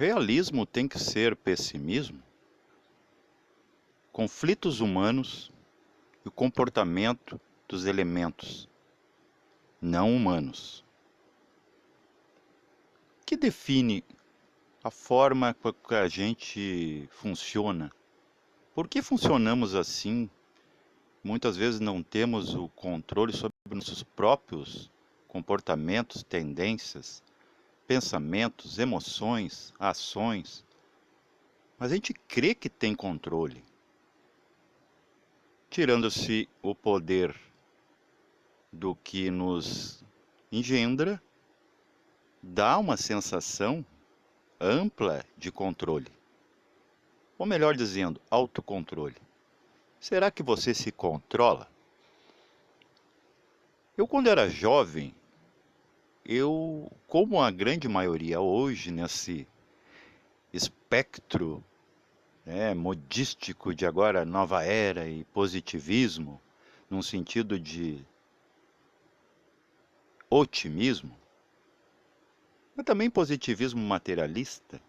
Realismo tem que ser pessimismo? Conflitos humanos e o comportamento dos elementos não humanos. Que define a forma que a gente funciona? Por que funcionamos assim? Muitas vezes não temos o controle sobre nossos próprios comportamentos, tendências, pensamentos, emoções, ações. Mas a gente crê que tem controle. Tirando-se o poder do que nos engendra, dá uma sensação ampla de controle. Ou melhor dizendo, autocontrole. Será que você se controla? Eu, quando era jovem, como a grande maioria hoje, nesse espectro modístico de agora nova era e positivismo, num sentido de otimismo, mas também positivismo materialista,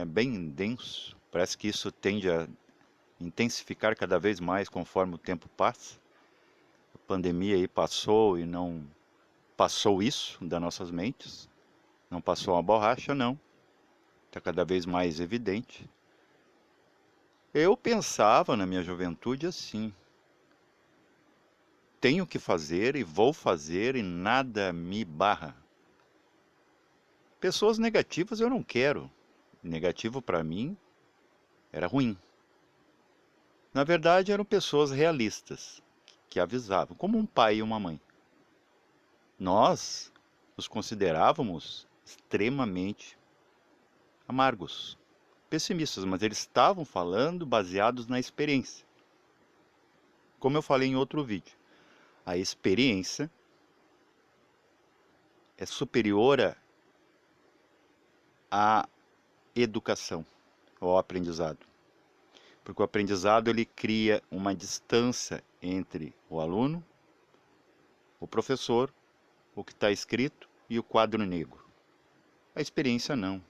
bem denso. Parece que isso tende a intensificar cada vez mais conforme o tempo passa. A pandemia aí passou e não passou isso das nossas mentes, não passou uma borracha, não. Está cada vez mais evidente. Eu pensava na minha juventude assim: tenho que fazer e vou fazer e nada me barra. Pessoas negativas eu não quero. Negativo para mim era ruim. Na verdade, eram pessoas realistas, que avisavam, como um pai e uma mãe. Nós os considerávamos extremamente amargos, pessimistas, mas eles estavam falando baseados na experiência. Como eu falei em outro vídeo, a experiência é superior à educação ou aprendizado. Porque o aprendizado ele cria uma distância entre o aluno, o professor, o que está escrito e o quadro negro. A experiência não.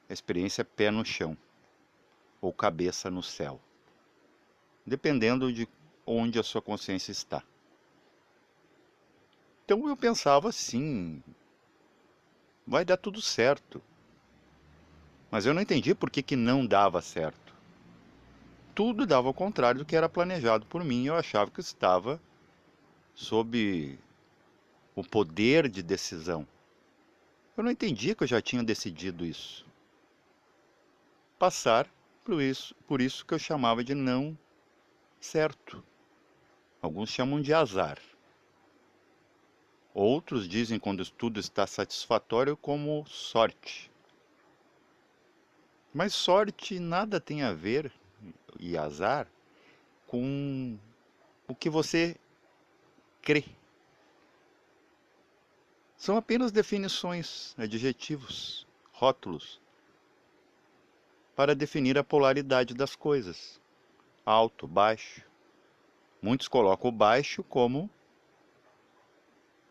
A experiência é pé no chão ou cabeça no céu, dependendo de onde a sua consciência está. Então eu pensava assim, vai dar tudo certo. Mas eu não entendi por que não dava certo. Tudo dava ao contrário do que era planejado por mim. Eu achava que estava sob o poder de decisão. Eu não entendia que eu já tinha decidido isso. Passar por isso que eu chamava de não certo. Alguns chamam de azar. Outros dizem, quando tudo está satisfatório, como sorte. Mas sorte nada tem a ver, e azar, com o que você crê. São apenas definições, adjetivos, rótulos, para definir a polaridade das coisas. Alto, baixo. Muitos colocam o baixo como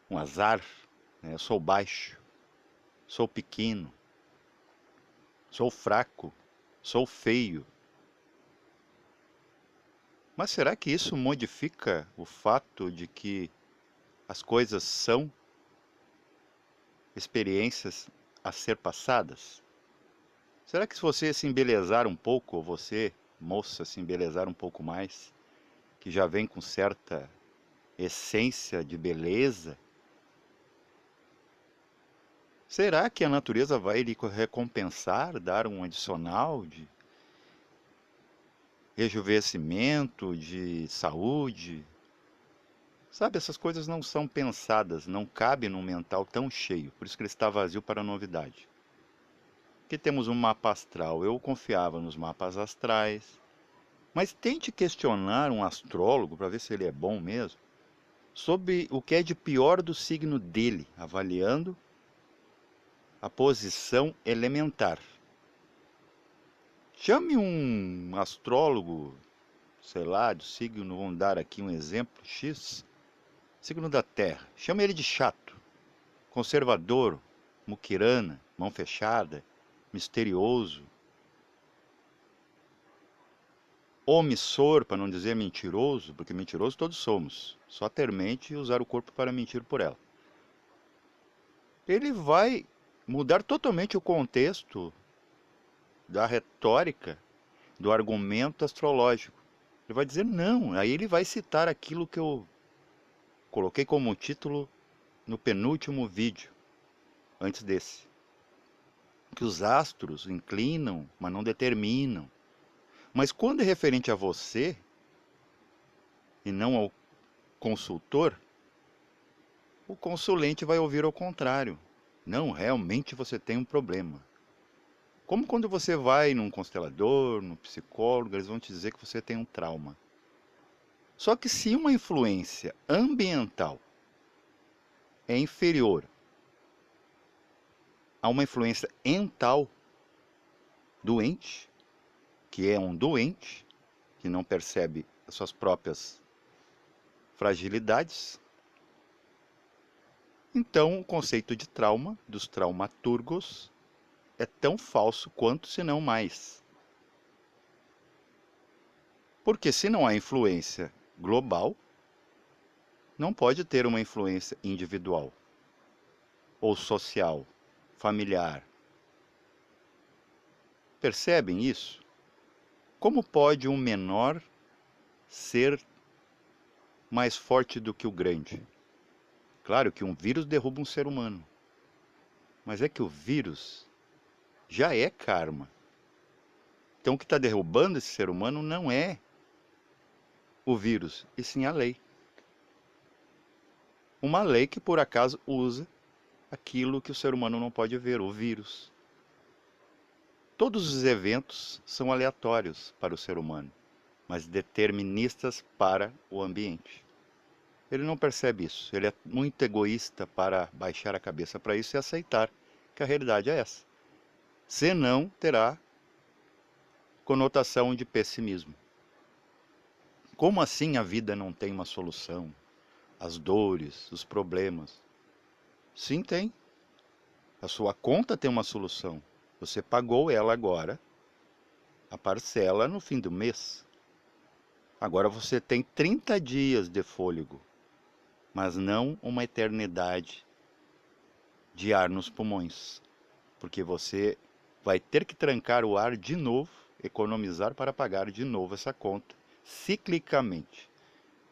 um azar. Eu sou baixo, sou pequeno, sou fraco, sou feio. Mas será que isso modifica o fato de que as coisas são experiências a ser passadas? Será que se você se embelezar um pouco, ou você, moça, se embelezar um pouco mais, que já vem com certa essência de beleza, será que a natureza vai lhe recompensar, dar um adicional de rejuvenescimento, de saúde? Sabe, essas coisas não são pensadas, não cabem num mental tão cheio, por isso que ele está vazio para a novidade. Aqui temos um mapa astral, eu confiava nos mapas astrais, mas tente questionar um astrólogo para ver se ele é bom mesmo, sobre o que é de pior do signo dele, avaliando a posição elementar. Chame um astrólogo, sei lá, do signo, vamos dar aqui um exemplo, X, signo da Terra. Chame ele de chato, conservador, muquirana, mão fechada, misterioso, omissor, para não dizer mentiroso, porque mentiroso todos somos, só ter mente e usar o corpo para mentir por ela. Ele vai mudar totalmente o contexto da retórica, do argumento astrológico. Ele vai dizer não, aí ele vai citar aquilo que eu coloquei como título no penúltimo vídeo, antes desse. Que os astros inclinam, mas não determinam. Mas quando é referente a você, e não ao consultor, o consulente vai ouvir ao contrário. Não, realmente você tem um problema. Como quando você vai num constelador, num psicólogo, eles vão te dizer que você tem um trauma. Só que se uma influência ambiental é inferior a uma influência ental doente, que é um doente, que não percebe as suas próprias fragilidades, então o conceito de trauma, dos traumaturgos, é tão falso quanto, se não mais. Porque se não há influência global, não pode ter uma influência individual, ou social, familiar. Percebem isso? Como pode um menor ser mais forte do que o grande? Claro que um vírus derruba um ser humano, mas é que o vírus já é karma. Então o que está derrubando esse ser humano não é o vírus, e sim a lei. Uma lei que por acaso usa aquilo que o ser humano não pode ver, o vírus. Todos os eventos são aleatórios para o ser humano, mas deterministas para o ambiente. Ele não percebe isso, ele é muito egoísta para baixar a cabeça para isso e aceitar que a realidade é essa. Senão, terá conotação de pessimismo. Como assim a vida não tem uma solução? As dores, os problemas? Sim, tem. A sua conta tem uma solução. Você pagou ela agora, a parcela no fim do mês. Agora você tem 30 dias de fôlego, mas não uma eternidade de ar nos pulmões, porque você vai ter que trancar o ar de novo, economizar para pagar de novo essa conta, ciclicamente.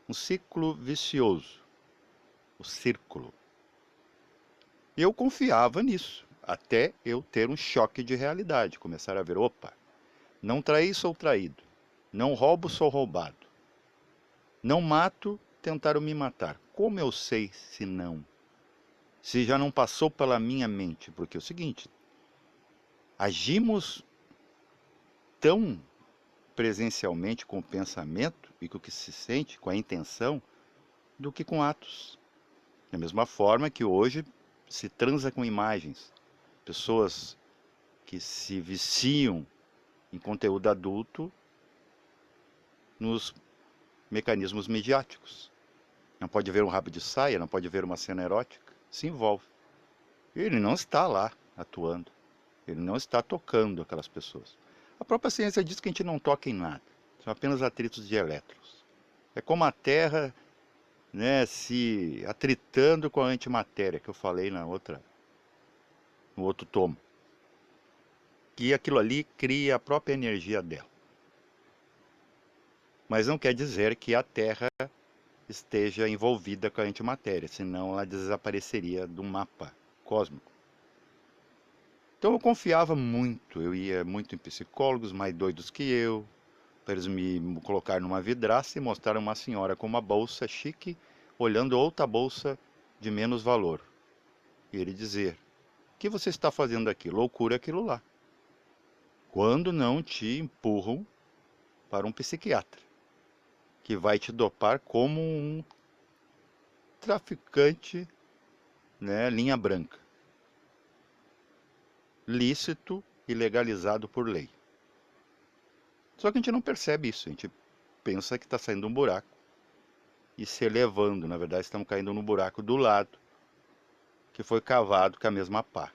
Um ciclo vicioso, o círculo. Eu confiava nisso, até eu ter um choque de realidade, começar a ver, opa, não traí, sou traído, não roubo, sou roubado, não mato, tentaram me matar. Como eu sei se não? Se já não passou pela minha mente, porque é o seguinte, agimos tão presencialmente com o pensamento e com o que se sente, com a intenção, do que com atos. Da mesma forma que hoje se transa com imagens. Pessoas que se viciam em conteúdo adulto nos mecanismos midiáticos. Não pode ver um rabo de saia, não pode ver uma cena erótica, se envolve. Ele não está lá atuando, ele não está tocando aquelas pessoas. A própria ciência diz que a gente não toca em nada, são apenas atritos de elétrons. É como a Terra, né, se atritando com a antimatéria, que eu falei no outro tomo. Que aquilo ali cria a própria energia dela. Mas não quer dizer que a Terra esteja envolvida com a antimatéria, senão ela desapareceria do mapa cósmico. Então eu confiava muito, eu ia muito em psicólogos mais doidos que eu, para eles me colocar numa vidraça e mostrar uma senhora com uma bolsa chique, olhando outra bolsa de menos valor. E ele dizer, o que você está fazendo aqui? Loucura aquilo lá. Quando não te empurram para um psiquiatra, que vai te dopar como um traficante, né, linha branca. Lícito e legalizado por lei. Só que a gente não percebe isso, a gente pensa que está saindo um buraco e se elevando. Na verdade, estamos caindo no buraco do lado, que foi cavado com a mesma pá.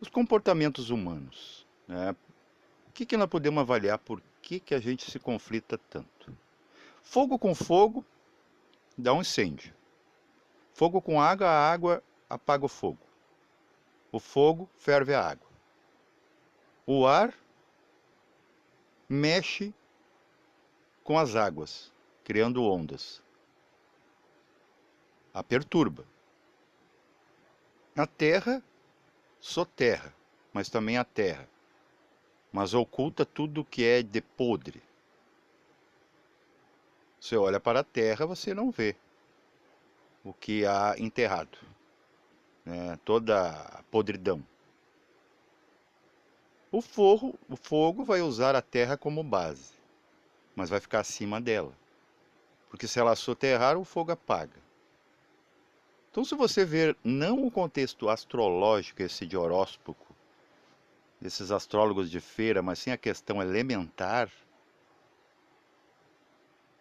Os comportamentos humanos, né? O que nós podemos avaliar por que a gente se conflita tanto? Fogo com fogo dá um incêndio. Fogo com água, a água apaga o fogo. O fogo ferve a água. O ar mexe com as águas, criando ondas. A perturba. A terra soterra, mas também a terra, mas oculta tudo que é de podre. Você olha para a terra, você não vê o que há enterrado, né? Toda a podridão. O fogo vai usar a terra como base, mas vai ficar acima dela, porque se ela soterrar, o fogo apaga. Então, se você ver não o contexto astrológico, esse de horóscopo, desses astrólogos de feira, mas sim a questão elementar,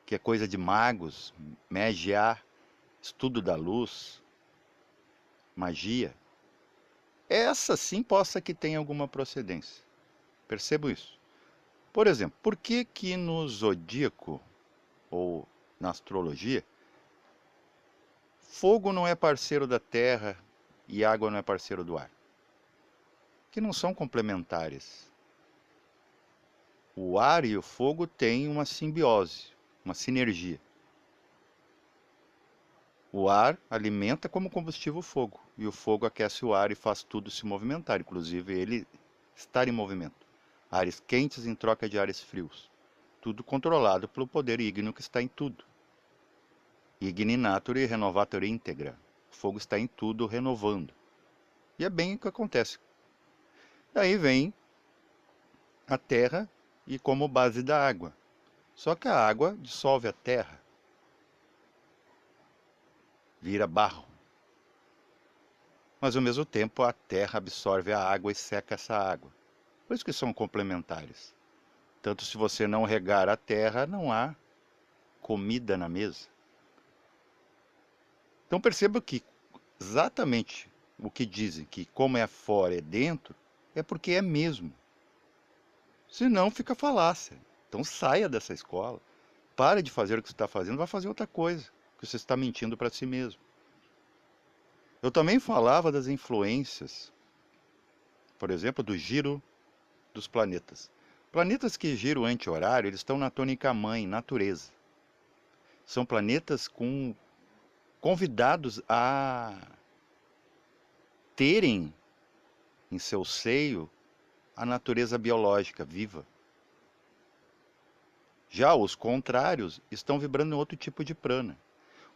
que é coisa de magos, magiar, estudo da luz, magia, essa sim possa que tenha alguma procedência. Percebo isso. Por exemplo, por que que no zodíaco, ou na astrologia, fogo não é parceiro da terra e água não é parceiro do ar? Que não são complementares. O ar e o fogo têm uma simbiose, uma sinergia. O ar alimenta como combustível o fogo, e o fogo aquece o ar e faz tudo se movimentar, inclusive ele estar em movimento. Ares quentes em troca de ares frios. Tudo controlado pelo poder ígneo que está em tudo. Igni nature renovator íntegra. O fogo está em tudo renovando. E é bem o que acontece. Daí vem a terra e como base da água. Só que a água dissolve a terra. Vira barro. Mas ao mesmo tempo a terra absorve a água e seca essa água. Por isso que são complementares. Tanto se você não regar a terra, não há comida na mesa. Então perceba que exatamente o que dizem, que como é fora é dentro, é porque é mesmo. Senão fica falácia. Então saia dessa escola. Pare de fazer o que você está fazendo, vá fazer outra coisa. Que você está mentindo para si mesmo. Eu também falava das influências, por exemplo, do giro dos planetas. Planetas que giram anti-horário, eles estão na tônica mãe, natureza. São planetas convidados a terem em seu seio a natureza biológica viva. Já os contrários estão vibrando em outro tipo de prana.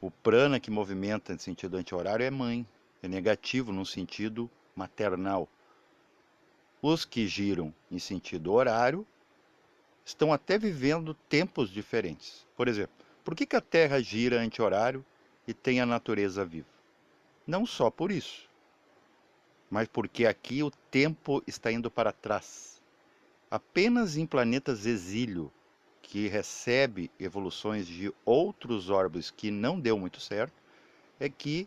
O prana que movimenta em sentido anti-horário é mãe, é negativo no sentido maternal. Os que giram em sentido horário estão até vivendo tempos diferentes. Por exemplo, por que a Terra gira anti-horário e tem a natureza viva? Não só por isso, mas porque aqui o tempo está indo para trás. Apenas em planetas exílio, que recebe evoluções de outros orbes que não deu muito certo, é que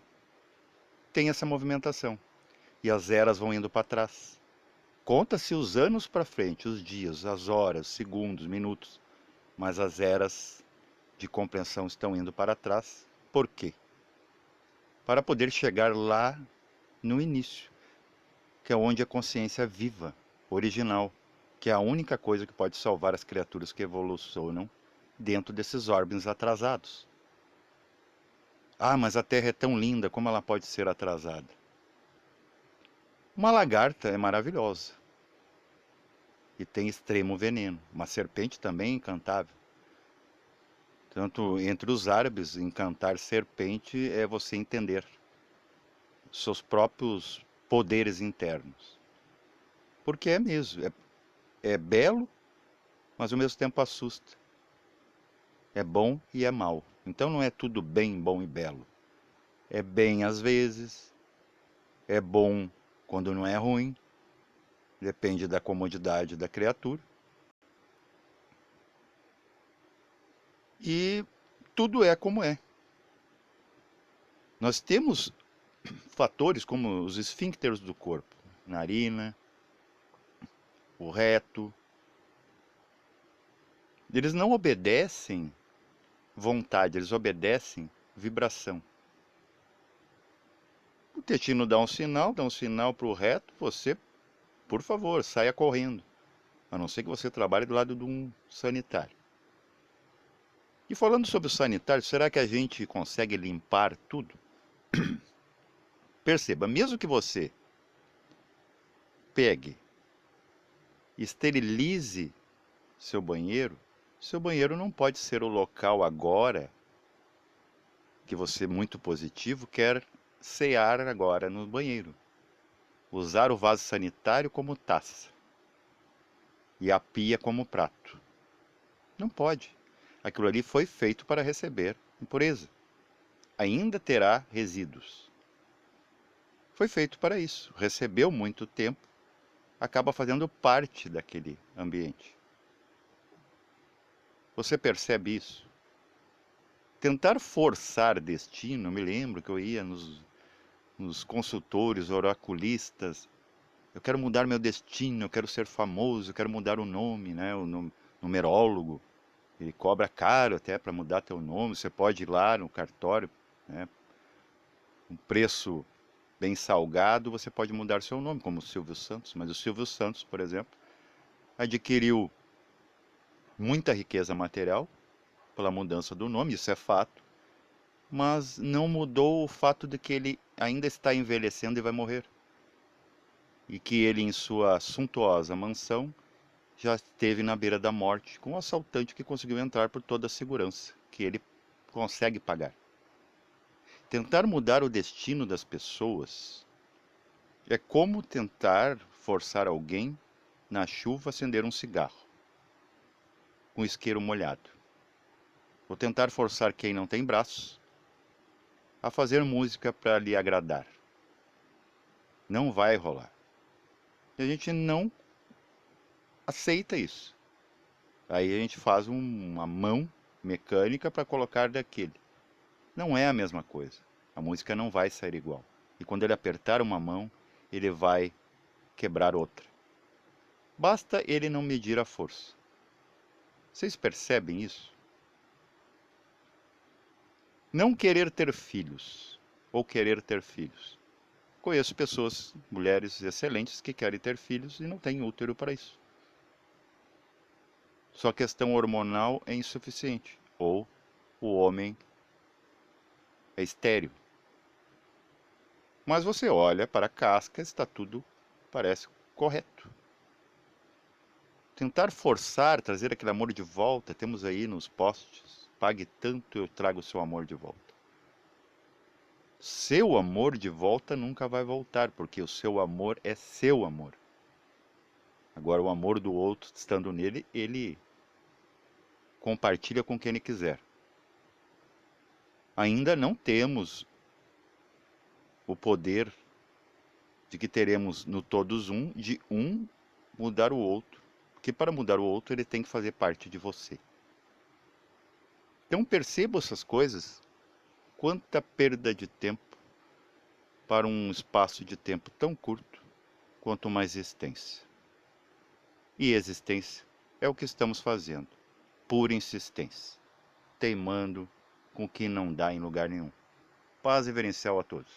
tem essa movimentação. E as eras vão indo para trás. Conta-se os anos para frente, os dias, as horas, segundos, minutos, mas as eras de compreensão estão indo para trás. Por quê? Para poder chegar lá no início, que é onde a consciência é viva, original, que é a única coisa que pode salvar as criaturas que evolucionam dentro desses órgãos atrasados. Ah, mas a Terra é tão linda, como ela pode ser atrasada? Uma lagarta é maravilhosa e tem extremo veneno. Uma serpente também é encantável. Tanto entre os árabes, encantar serpente é você entender seus próprios poderes internos. Porque é mesmo, é belo, mas ao mesmo tempo assusta. É bom e é mal. Então não é tudo bem, bom e belo. É bem às vezes, é bom quando não é ruim, depende da comodidade da criatura. E tudo é como é. Nós temos fatores como os esfíncteres do corpo. narina, o reto. Eles não obedecem vontade, eles obedecem vibração. O intestino dá um sinal para o reto, você, por favor, saia correndo. A não ser que você trabalhe do lado de um sanitário. E falando sobre o sanitário, será que a gente consegue limpar tudo? Perceba, mesmo que você pegue, esterilize seu banheiro não pode ser o local agora que você, muito positivo, quer cear agora no banheiro. Usar o vaso sanitário como taça e a pia como prato. Não pode. Aquilo ali foi feito para receber impureza. Ainda terá resíduos. Foi feito para isso. Recebeu muito tempo, acaba fazendo parte daquele ambiente. Você percebe isso? Tentar forçar destino, eu me lembro que eu ia nos consultores, oraculistas, eu quero mudar meu destino, eu quero ser famoso, eu quero mudar o nome, né? O numerólogo, ele cobra caro até para mudar teu nome, você pode ir lá no cartório, né? Um preço bem salgado, você pode mudar seu nome, como o Silvio Santos, mas o Silvio Santos, por exemplo, adquiriu muita riqueza material pela mudança do nome, isso é fato, mas não mudou o fato de que ele ainda está envelhecendo e vai morrer. E que ele, em sua suntuosa mansão, já esteve na beira da morte com um assaltante que conseguiu entrar por toda a segurança que ele consegue pagar. Tentar mudar o destino das pessoas é como tentar forçar alguém na chuva a acender um cigarro com isqueiro molhado. Ou tentar forçar quem não tem braços a fazer música para lhe agradar. Não vai rolar. E a gente não aceita isso. Aí a gente faz uma mão mecânica para colocar daquele. Não é a mesma coisa. A música não vai sair igual. E quando ele apertar uma mão, ele vai quebrar outra. Basta ele não medir a força. Vocês percebem isso? Não querer ter filhos ou querer ter filhos. Conheço pessoas, mulheres excelentes que querem ter filhos e não têm útero para isso. Sua questão hormonal é insuficiente ou o homem é estéril. Mas você olha para a casca, está tudo parece correto. Tentar forçar, trazer aquele amor de volta, temos aí nos posts, pague tanto eu trago o seu amor de volta. Seu amor de volta nunca vai voltar, porque o seu amor é seu amor. Agora o amor do outro, estando nele, ele compartilha com quem ele quiser. Ainda não temos o poder de que teremos no todos um, de um mudar o outro. Porque para mudar o outro, ele tem que fazer parte de você. Então perceba essas coisas. Quanta perda de tempo para um espaço de tempo tão curto quanto uma existência. E existência é o que estamos fazendo, por insistência, teimando com o que não dá em lugar nenhum. Paz reverencial a todos.